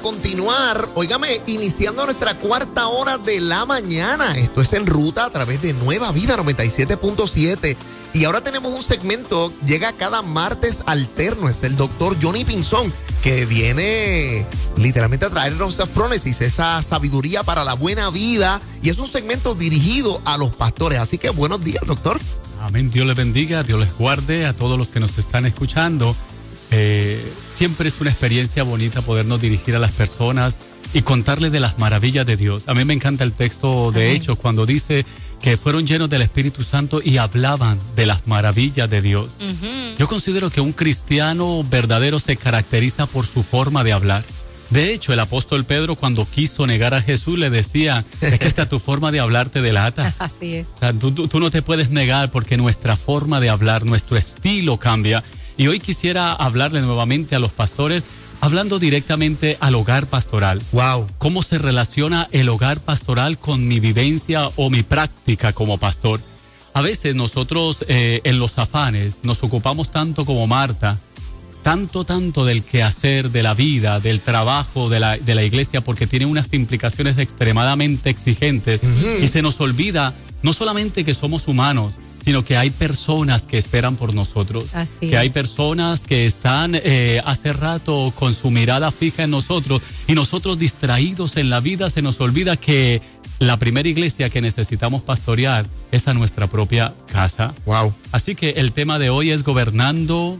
continuar, óigame, iniciando nuestra cuarta hora de la mañana. Esto es En Ruta a través de Nueva Vida 97.7. Y ahora tenemos un segmento, llega cada martes alterno, es el doctor Johnny Pinzón, que viene literalmente a traernos esa frónesis, esa sabiduría para la buena vida. Y es un segmento dirigido a los pastores. Así que buenos días, doctor. Amén, Dios les bendiga, Dios les guarde a todos los que nos están escuchando. Siempre es una experiencia bonita podernos dirigir a las personas y contarles de las maravillas de Dios. A mí me encanta el texto de Hechos cuando dice que fueron llenos del Espíritu Santo y hablaban de las maravillas de Dios. Yo considero que un cristiano verdadero se caracteriza por su forma de hablar. De hecho, el apóstol Pedro, cuando quiso negar a Jesús, le decía, es que esta tu forma de hablar te delata. Así es. O sea, tú no te puedes negar porque nuestra forma de hablar, nuestro estilo cambia. Y hoy quisiera hablarle nuevamente a los pastores, hablando directamente al hogar pastoral. Wow. ¿Cómo se relaciona el hogar pastoral con mi vivencia o mi práctica como pastor? A veces nosotros en los afanes nos ocupamos tanto como Marta, tanto del quehacer, de la vida, del trabajo, de la iglesia, porque tiene unas implicaciones extremadamente exigentes. Y se nos olvida no solamente que somos humanos, sino que hay personas que esperan por nosotros. Así que hay personas que están hace rato con su mirada fija en nosotros y nosotros distraídos en la vida se nos olvida que la primera iglesia que necesitamos pastorear es a nuestra propia casa. Wow. Así que el tema de hoy es gobernando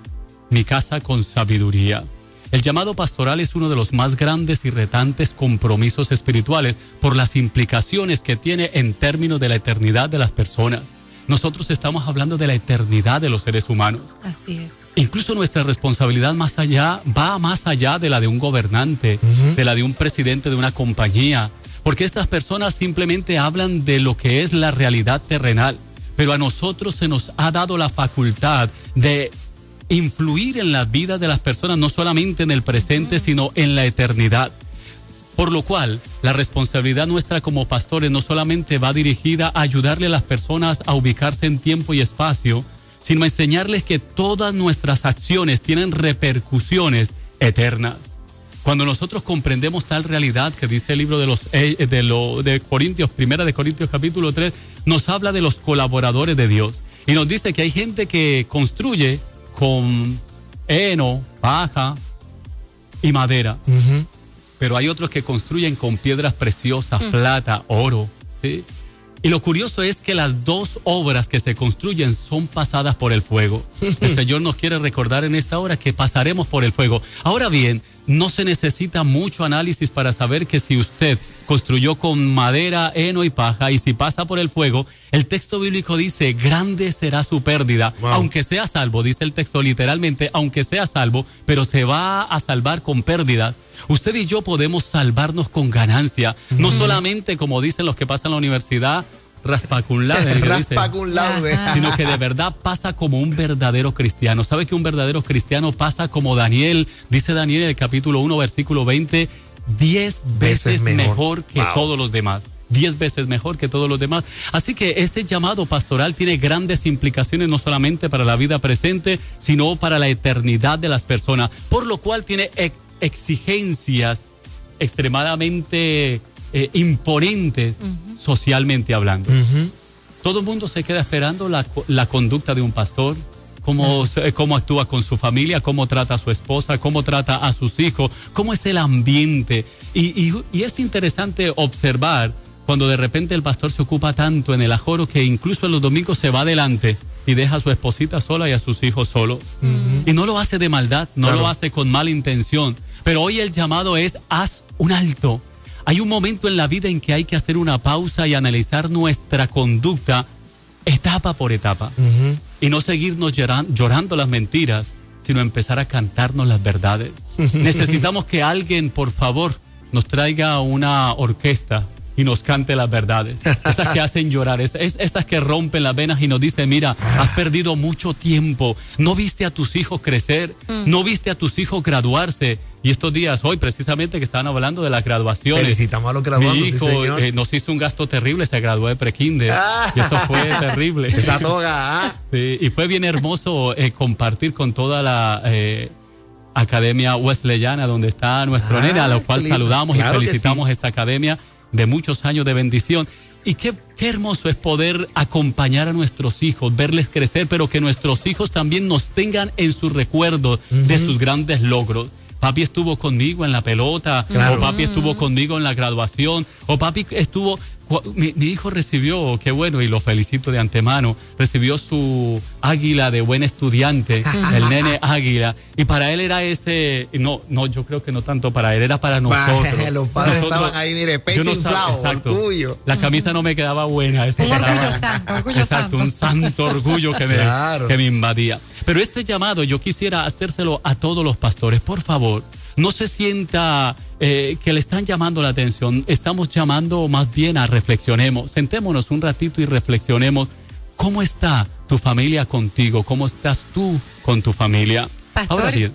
mi casa con sabiduría. El llamado pastoral es uno de los más grandes y retantes compromisos espirituales por las implicaciones que tiene en términos de la eternidad de las personas. Nosotros estamos hablando de la eternidad de los seres humanos. Así es. Incluso nuestra responsabilidad va más allá de la de un gobernante, de la de un presidente de una compañía, porque estas personas simplemente hablan de lo que es la realidad terrenal, pero a nosotros se nos ha dado la facultad de influir en la vida de las personas, no solamente en el presente, sino en la eternidad. Por lo cual, la responsabilidad nuestra como pastores no solamente va dirigida a ayudarle a las personas a ubicarse en tiempo y espacio, sino a enseñarles que todas nuestras acciones tienen repercusiones eternas. Cuando nosotros comprendemos tal realidad que dice el libro de Corintios, Primera de Corintios capítulo 3, nos habla de los colaboradores de Dios. Y nos dice que hay gente que construye con heno, paja y madera. Pero hay otros que construyen con piedras preciosas, plata, oro, ¿sí? Y lo curioso es que las dos obras que se construyen son pasadas por el fuego. El Señor nos quiere recordar en esta hora que pasaremos por el fuego. Ahora bien, no se necesita mucho análisis para saber que si usted construyó con madera, heno y paja, y si pasa por el fuego, el texto bíblico dice, grande será su pérdida, aunque sea salvo, dice el texto literalmente, aunque sea salvo, pero se va a salvar con pérdidas. Usted y yo podemos salvarnos con ganancia, no solamente como dicen los que pasan en la universidad, raspa cum laude, sino que de verdad pasa como un verdadero cristiano. ¿Sabe que un verdadero cristiano pasa como Daniel? Dice Daniel en el capítulo 1, versículo 20, 10 veces mejor que todos los demás. 10 veces mejor que todos los demás. Así que ese llamado pastoral tiene grandes implicaciones no solamente para la vida presente, sino para la eternidad de las personas, por lo cual tiene exigencias extremadamente imponentes socialmente hablando. Todo el mundo se queda esperando la conducta de un pastor, cómo actúa con su familia, cómo trata a su esposa, cómo trata a sus hijos, cómo es el ambiente. Y es interesante observar cuando de repente el pastor se ocupa tanto en el ajoro que incluso en los domingos se va adelante y deja a su esposita sola y a sus hijos solos. Y no lo hace de maldad, no lo hace con mala intención. Pero hoy el llamado es, haz un alto. Hay un momento en la vida en que hay que hacer una pausa y analizar nuestra conducta etapa por etapa. Y no seguirnos llorando las mentiras, sino empezar a cantarnos las verdades. Necesitamos que alguien, por favor, nos traiga una orquesta y nos cante las verdades. Esas que hacen llorar, esas que rompen las venas y nos dicen, mira, has perdido mucho tiempo, no viste a tus hijos crecer, no viste a tus hijos graduarse. Y estos días, hoy precisamente que estaban hablando de las graduaciones. Felicitamos a los graduados. Mi hijo nos hizo un gasto terrible, se graduó de prekinder. Y eso fue terrible. Esa toga. Sí, y fue bien hermoso compartir con toda Academia Wesleyana, donde está nuestro nene, a lo cual saludamos y felicitamos esta academia de muchos años de bendición. Y qué hermoso es poder acompañar a nuestros hijos, verles crecer, pero que nuestros hijos también nos tengan en su recuerdo de sus grandes logros. Papi estuvo conmigo en la pelota, o papi estuvo conmigo en la graduación, o papi estuvo... Mi hijo recibió, qué bueno, y lo felicito de antemano, recibió su águila de buen estudiante, el nene águila, y para él era ese, no, yo creo que no tanto para él, era para nosotros. Los padres estaban ahí, mire, pecho inflado, orgullo. La camisa no me quedaba buena. Orgullo santo. Un santo orgullo que me invadía. Pero este llamado yo quisiera hacérselo a todos los pastores, por favor. No se sienta que le están llamando la atención. Estamos llamando más bien a reflexionemos. Sentémonos un ratito y reflexionemos. ¿Cómo está tu familia contigo? ¿Cómo estás tú con tu familia? Pastor, ahora bien,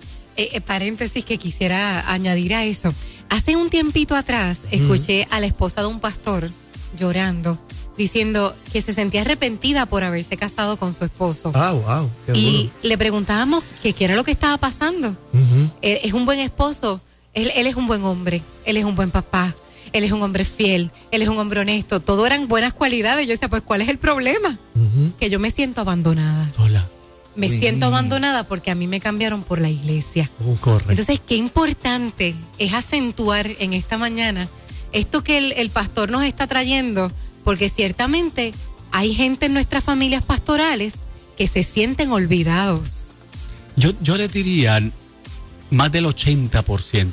paréntesis que quisiera añadir a eso. Hace un tiempito atrás escuché a la esposa de un pastor llorando, diciendo que se sentía arrepentida por haberse casado con su esposo. Wow. Y le preguntábamos qué era lo que estaba pasando. Es un buen esposo, él es un buen hombre, él es un buen papá, él es un hombre fiel, él es un hombre honesto. Todo eran buenas cualidades. Yo decía, pues, ¿cuál es el problema? Que yo me siento abandonada. Hola. Me siento abandonada porque a mí me cambiaron por la iglesia. Correcto. Entonces, qué importante es acentuar en esta mañana esto que el pastor nos está trayendo, porque ciertamente hay gente en nuestras familias pastorales que se sienten olvidados. Yo le diría más del 80%.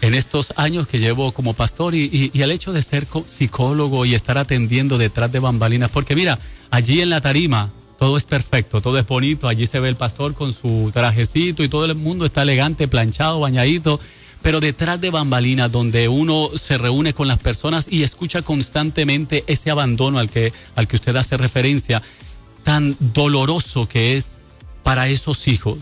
En estos años que llevo como pastor y el hecho de ser psicólogo y estar atendiendo detrás de bambalinas, porque mira, allí en la tarima todo es perfecto, todo es bonito, allí se ve el pastor con su trajecito y todo el mundo está elegante, planchado, bañadito, pero detrás de bambalinas, donde uno se reúne con las personas y escucha constantemente ese abandono al que usted hace referencia, tan doloroso que es para esos hijos,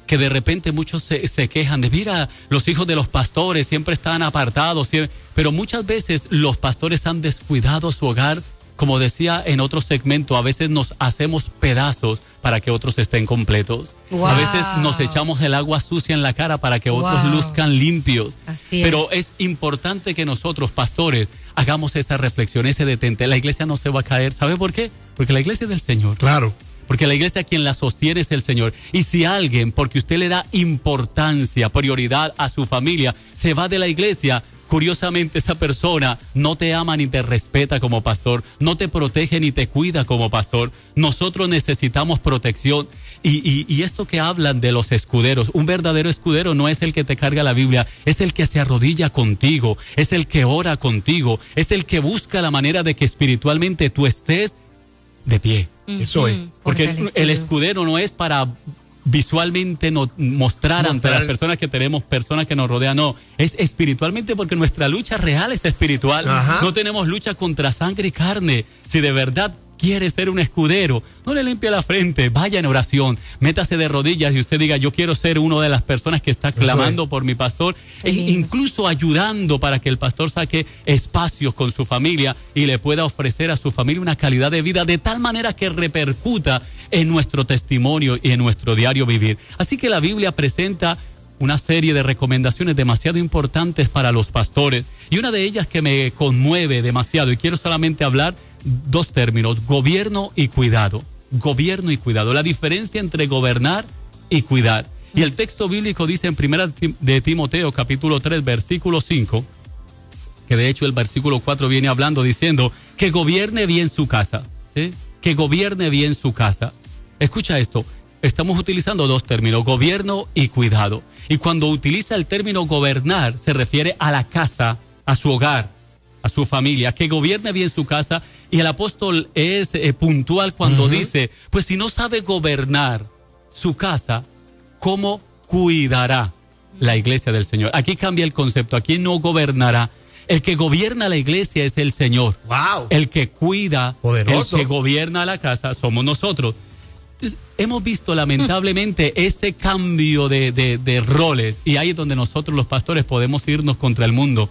que de repente muchos se quejan de, mira, los hijos de los pastores siempre están apartados, pero muchas veces los pastores han descuidado su hogar. Como decía en otro segmento, a veces nos hacemos pedazos para que otros estén completos. Wow. A veces nos echamos el agua sucia en la cara para que otros luzcan limpios. Pero es importante que nosotros, pastores, hagamos esa reflexión, ese detente. La iglesia no se va a caer. ¿Sabe por qué? Porque la iglesia es del Señor. Claro. Porque la iglesia quien la sostiene es el Señor. Y si alguien, porque usted le da importancia, prioridad a su familia, se va de la iglesia, curiosamente esa persona no te ama ni te respeta como pastor, no te protege ni te cuida como pastor. Nosotros necesitamos protección. Y esto que hablan de los escuderos, un verdadero escudero no es el que te carga la Biblia, es el que se arrodilla contigo, es el que ora contigo, es el que busca la manera de que espiritualmente tú estés de pie. Eso es. Porque el escudero no es para visualmente mostrar ante las personas que tenemos, personas que nos rodean, no, es espiritualmente, porque nuestra lucha real es espiritual. No tenemos lucha contra sangre y carne. Si de verdad quiere ser un escudero, no le limpie la frente, vaya en oración, métase de rodillas y usted diga, yo quiero ser una de las personas que está clamando por mi pastor, e incluso ayudando para que el pastor saque espacios con su familia y le pueda ofrecer a su familia una calidad de vida de tal manera que repercuta en nuestro testimonio y en nuestro diario vivir. Así que la Biblia presenta una serie de recomendaciones demasiado importantes para los pastores, y una de ellas que me conmueve demasiado, y quiero solamente hablar dos términos: gobierno y cuidado. Gobierno y cuidado, la diferencia entre gobernar y cuidar. Y el texto bíblico dice en 1 de Timoteo capítulo 3 versículo 5, que de hecho el versículo 4 viene hablando diciendo que gobierne bien su casa, ¿sí? Que gobierne bien su casa. Escucha esto, estamos utilizando dos términos, gobierno y cuidado. Y cuando utiliza el término gobernar, se refiere a la casa, a su hogar, a su familia, que gobierne bien su casa. Y el apóstol es puntual cuando dice, pues si no sabe gobernar su casa, ¿cómo cuidará la iglesia del Señor? Aquí cambia el concepto, aquí no gobernará. El que gobierna la iglesia es el Señor. Wow. El que cuida, poderoso. El que gobierna la casa somos nosotros. Hemos visto lamentablemente ese cambio de roles, y ahí es donde nosotros los pastores podemos irnos contra el mundo.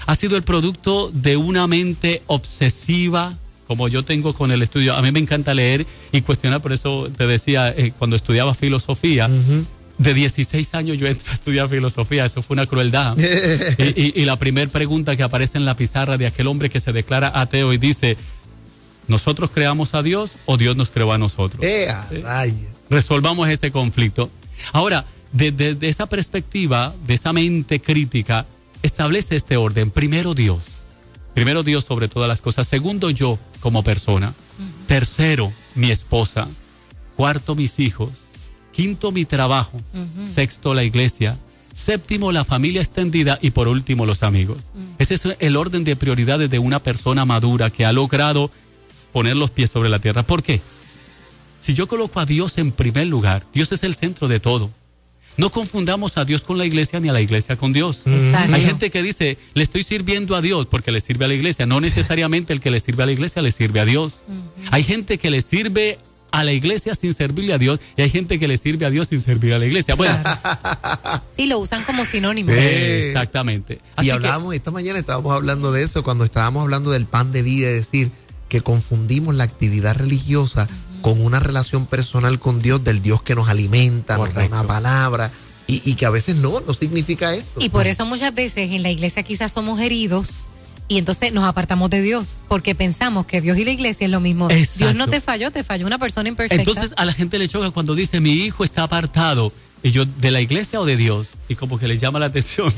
Ha sido el producto de una mente obsesiva, como yo tengo con el estudio. A mí me encanta leer y cuestionar, por eso te decía, cuando estudiaba filosofía, de 16 años yo entré a estudiar filosofía, eso fue una crueldad. y la primera pregunta que aparece en la pizarra de aquel hombre que se declara ateo y dice, ¿nosotros creamos a Dios o Dios nos creó a nosotros? Resolvamos ese conflicto. Ahora, desde esa perspectiva, de esa mente crítica, establece este orden. Primero Dios sobre todas las cosas. Segundo, yo como persona. Tercero, mi esposa. Cuarto, mis hijos. Quinto, mi trabajo. Sexto, la iglesia. Séptimo, la familia extendida. Y por último, los amigos. Ese es el orden de prioridades de una persona madura que ha logrado poner los pies sobre la tierra. ¿Por qué? Si yo coloco a Dios en primer lugar, Dios es el centro de todo. No confundamos a Dios con la iglesia ni a la iglesia con Dios. Hay gente que dice, le estoy sirviendo a Dios porque le sirve a la iglesia. No necesariamente el que le sirve a la iglesia le sirve a Dios. Hay gente que le sirve a la iglesia sin servirle a Dios y hay gente que le sirve a Dios sin servir a la iglesia. Bueno, sí, lo usan como sinónimo. Exactamente. Así y hablábamos, esta mañana estábamos hablando de eso, cuando estábamos hablando del pan de vida, es decir, que confundimos la actividad religiosa con una relación personal con Dios, del Dios que nos alimenta, nos da una palabra, y que a veces no significa esto. Y por eso muchas veces en la iglesia quizás somos heridos y entonces nos apartamos de Dios, porque pensamos que Dios y la iglesia es lo mismo. Exacto. Dios no te falló una persona imperfecta. Entonces a la gente le choca cuando dice, mi hijo está apartado. Y yo, ¿de la iglesia o de Dios? Y como que les llama la atención,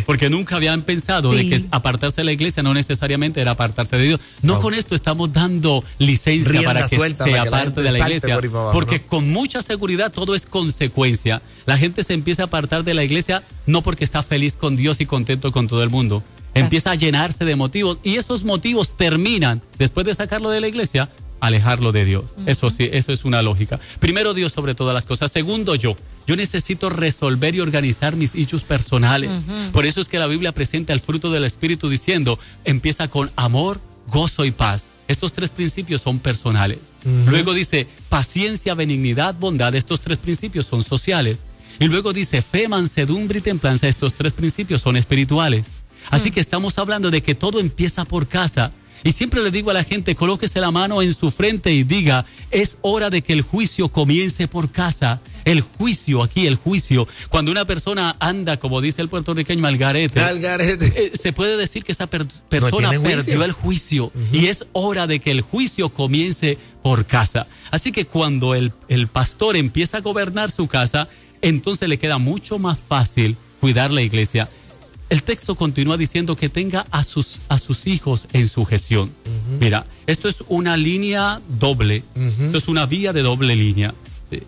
porque nunca habían pensado de que apartarse de la iglesia no necesariamente era apartarse de Dios. No, con esto estamos dando licencia rienda para que se aparte de la iglesia, porque con mucha seguridad todo es consecuencia. La gente se empieza a apartar de la iglesia no porque está feliz con Dios y contento con todo el mundo. Empieza a llenarse de motivos y esos motivos terminan, después de sacarlo de la iglesia, alejarlo de Dios. Eso sí, eso es una lógica. Primero Dios sobre todas las cosas. Segundo yo necesito resolver y organizar mis issues personales. Por eso es que la Biblia presenta el fruto del Espíritu diciendo, empieza con amor, gozo y paz. Estos tres principios son personales. Luego dice paciencia, benignidad, bondad. Estos tres principios son sociales. Y luego dice fe, mansedumbre y templanza. Estos tres principios son espirituales. Así que estamos hablando de que todo empieza por casa. Y siempre le digo a la gente, colóquese la mano en su frente y diga, es hora de que el juicio comience por casa. El juicio, aquí el juicio. Cuando una persona anda, como dice el puertorriqueño, al garete, se puede decir que esa persona perdió el juicio. Y es hora de que el juicio comience por casa. Así que cuando el pastor empieza a gobernar su casa, entonces le queda mucho más fácil cuidar la iglesia. El texto continúa diciendo que tenga a sus hijos en sujeción. Mira, esto es una línea doble. Esto es una vía de doble línea. ¿Sí?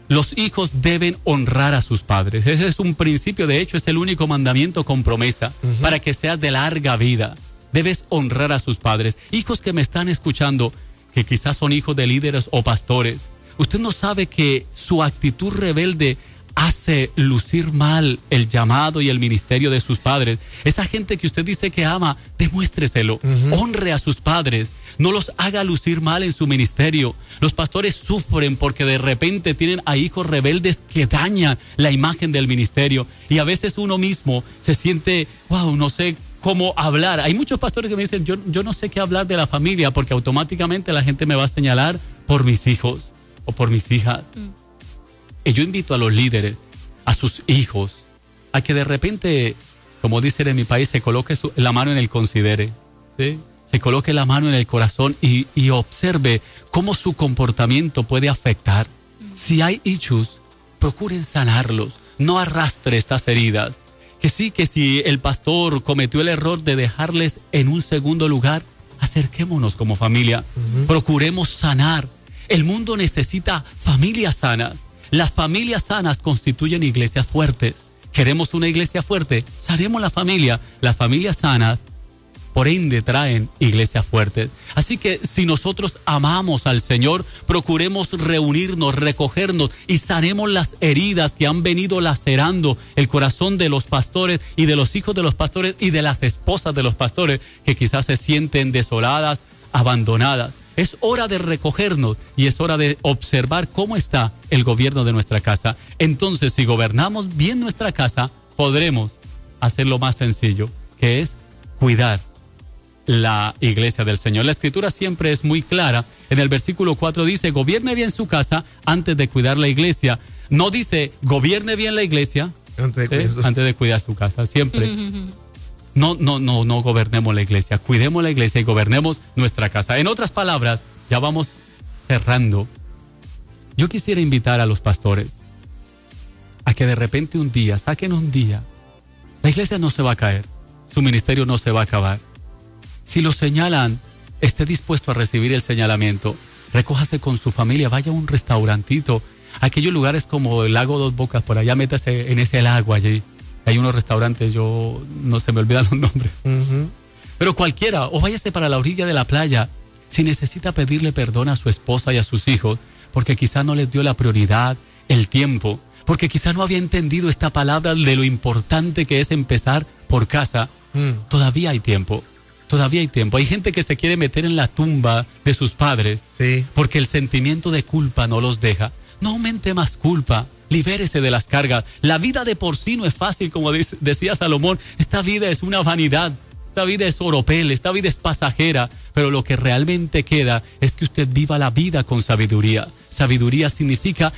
Los hijos deben honrar a sus padres. Ese es un principio, de hecho, es el único mandamiento con promesa para que seas de larga vida. Debes honrar a sus padres. Hijos que me están escuchando, que quizás son hijos de líderes o pastores. Usted no sabe que su actitud rebelde hace lucir mal el llamado y el ministerio de sus padres. Esa gente que usted dice que ama, demuéstreselo. Honre a sus padres. No los haga lucir mal en su ministerio. Los pastores sufren porque de repente tienen a hijos rebeldes que dañan la imagen del ministerio. Y a veces uno mismo se siente, wow, no sé cómo hablar. Hay muchos pastores que me dicen, yo no sé qué hablar de la familia porque automáticamente la gente me va a señalar por mis hijos o por mis hijas. Y yo invito a los líderes, a sus hijos, a que de repente, como dicen en mi país, se coloque la mano en el considere, ¿sí? Se coloque la mano en el corazón y observe cómo su comportamiento puede afectar. Si hay issues, procuren sanarlos, no arrastre estas heridas. Que si el pastor cometió el error de dejarles en un segundo lugar, acerquémonos como familia, procuremos sanar. El mundo necesita familias sanas. Las familias sanas constituyen iglesias fuertes. ¿Queremos una iglesia fuerte? Sanemos la familia. Las familias sanas, por ende, traen iglesias fuertes. Así que si nosotros amamos al Señor, procuremos reunirnos, recogernos y sanemos las heridas que han venido lacerando el corazón de los pastores y de los hijos de los pastores y de las esposas de los pastores que quizás se sienten desoladas, abandonadas. Es hora de recogernos y es hora de observar cómo está el gobierno de nuestra casa. Entonces, si gobernamos bien nuestra casa, podremos hacerlo más sencillo, que es cuidar la iglesia del Señor. La escritura siempre es muy clara. En el versículo 4 dice, gobierne bien su casa antes de cuidar la iglesia. No dice, gobierne bien la iglesia antes de cuidar su casa. Siempre. No gobernemos la iglesia. Cuidemos la iglesia y gobernemos nuestra casa. En otras palabras, ya vamos cerrando. Yo quisiera invitar a los pastores a que de repente un día, saquen un día. La iglesia no se va a caer. Su ministerio no se va a acabar. Si lo señalan, esté dispuesto a recibir el señalamiento. Recójase con su familia, vaya a un restaurantito. Aquellos lugares como el Lago Dos Bocas, por allá métase en ese lago allí. Hay unos restaurantes, yo no se me olvidan los nombres. Pero cualquiera, o váyase para la orilla de la playa. Si necesita pedirle perdón a su esposa y a sus hijos, porque quizá no les dio la prioridad, el tiempo, porque quizá no había entendido esta palabra de lo importante que es empezar por casa, todavía hay tiempo. Todavía hay tiempo. Hay gente que se quiere meter en la tumba de sus padres porque el sentimiento de culpa no los deja. No aumente más culpa. Libérese de las cargas. La vida de por sí no es fácil, como decía Salomón. Esta vida es una vanidad. Esta vida es oropel. Esta vida es pasajera. Pero lo que realmente queda es que usted viva la vida con sabiduría. Sabiduría significa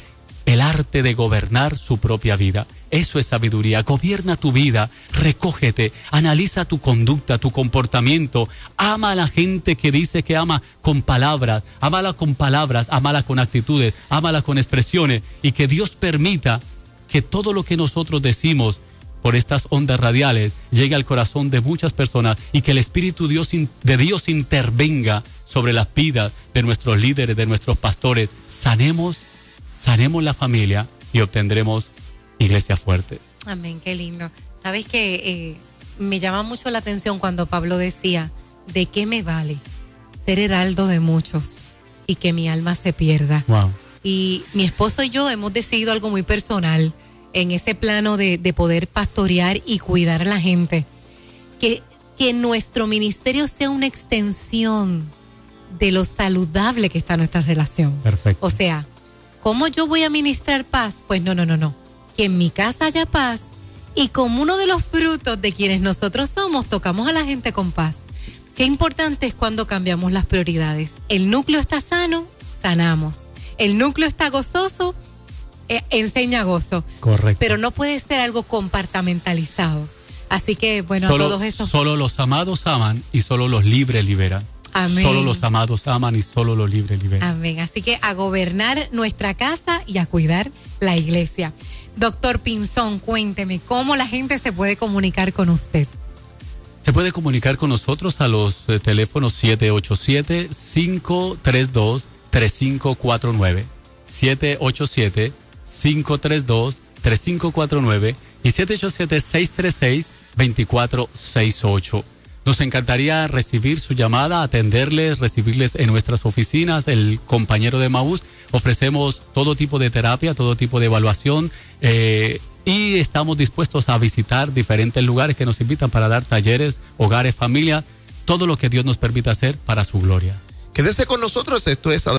el arte de gobernar su propia vida. Eso es sabiduría. Gobierna tu vida, recógete, analiza tu conducta, tu comportamiento. Ama a la gente que dice que ama con palabras. Ámala con palabras, ámala con actitudes, ámala con expresiones. Y que Dios permita que todo lo que nosotros decimos por estas ondas radiales llegue al corazón de muchas personas y que el Espíritu de Dios intervenga sobre las vidas de nuestros líderes, de nuestros pastores. Sanemos la familia y obtendremos iglesia fuerte. Amén, qué lindo. Sabes que me llama mucho la atención cuando Pablo decía, ¿de qué me vale ser heraldo de muchos y que mi alma se pierda? Wow. Y mi esposo y yo hemos decidido algo muy personal en ese plano de poder pastorear y cuidar a la gente. Que nuestro ministerio sea una extensión de lo saludable que está nuestra relación. Perfecto. O sea, ¿cómo yo voy a ministrar paz? Pues no. Que en mi casa haya paz y como uno de los frutos de quienes nosotros somos, tocamos a la gente con paz. Qué importante es cuando cambiamos las prioridades. El núcleo está sano, sanamos. El núcleo está gozoso, enseña gozo. Correcto. Pero no puede ser algo compartamentalizado. Así que, bueno, a todos esos... Solo los amados aman y solo los libres liberan. Amén. Solo los amados aman y solo los libres liberan. Amén. Así que a gobernar nuestra casa y a cuidar la iglesia. Doctor Pinzón, cuénteme, ¿cómo la gente se puede comunicar con usted? Se puede comunicar con nosotros a los teléfonos 787-532-3549. 787-532-3549 y 787-636-2468. Nos encantaría recibir su llamada, atenderles, recibirles en nuestras oficinas. El compañero de Emaús, ofrecemos todo tipo de terapia, todo tipo de evaluación y estamos dispuestos a visitar diferentes lugares que nos invitan para dar talleres, hogares, familia, todo lo que Dios nos permita hacer para su gloria. Quédese con nosotros, esto es